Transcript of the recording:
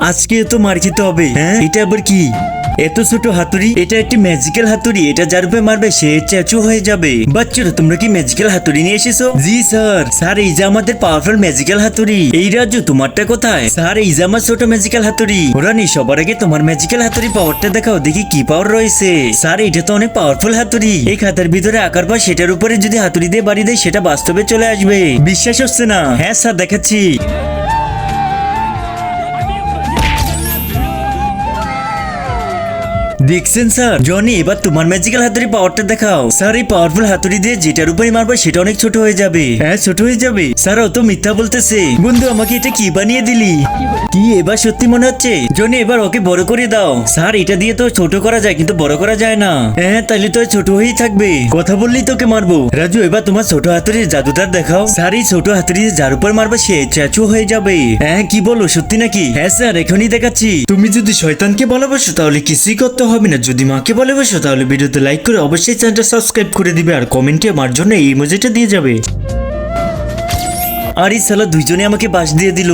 আজকে তো মার খেতে হবে। হ্যাঁ, এটা আবার কি? এত ছোট হাতুড়ি? এটা একটি ম্যাজিক্যাল হাতুড়ি, এটা যার উপরে মারবে সে স্ট্যাচু হয়ে যাবে। বাচ্চারা তোমরা কি ম্যাজিক্যাল হাতুড়ি নিয়ে এসেছো? জি স্যার। স্যার এই যে আমাদের পাওয়ারফুল ম্যাজিক্যাল হাতুড়ি। এই রাজু তোমারটা কোথায়? স্যার এই যে আমার ছোট ম্যাজিক্যাল হাতুড়ি। ওরানি সবার আগে তোমার ম্যাজিক্যাল হাতুড়ি পাওয়ারটা দেখাও, দেখি কি পাওয়ার রয়েছে। স্যার এটা তো অনেক পাওয়ারফুল হাতুড়ি। এই খাতার ভিতরে আঁকার পর সেটার উপরে যদি হাতুড়ি দিয়ে বাড়ি দেয় সেটা বাস্তবে চলে আসবে। বিশ্বাস হচ্ছে না? হ্যাঁ স্যার দেখাচ্ছি। দেখছেন স্যার? জনি এবার তোমার ম্যাজিক্যাল হাতুড়ি পাওয়ারটা দেখাও। স্যার এই পাওয়ারফুল হাতুড়ি দিয়ে যেটার উপরে মারবো সেটা অনেক ছোট হয়ে যাবে। হ্যাঁ ছোট হয়ে যাবে? স্যার ও তো মিথ্যা বলতেছে। বন্ধু আমাকে এটা কি বানিয়ে দিলি? কি এবার সত্যি মনে হচ্ছে? জনি এবার ওকে বড় করে দাও। স্যার এটা দিয়ে তো ছোট করা যায় কিন্তু বড় করা যায় না। হ্যাঁ তাহলে তো ছোট হয়েই থাকবে। কথা বললেই তোকে মারবো। রাজু এবার তোমার ছোট হাতুড়ির জাদুটার দেখাও। স্যার এই ছোট হাতুড়ি যার উপর মারবো সে স্ট্যাচু হয়ে যাবে। হ্যাঁ কি বলো সত্যি নাকি? হ্যাঁ স্যার এখনই দেখাচ্ছি। তুমি যদি শয়তানকে ভালোবাসো তাহলে কিছুই করতে হবে না, যদি মাকে ভালোবাসো তাহলে ভিডিওতে লাইক করে অবশ্যই চ্যানেলটা সাবস্ক্রাইব করে দিবে আর কমেন্টে আমার জন্য এই ইমোজিটা দিয়ে যাবে। আর এই শালা দুইজনে আমাকে বাস দিয়ে দিল।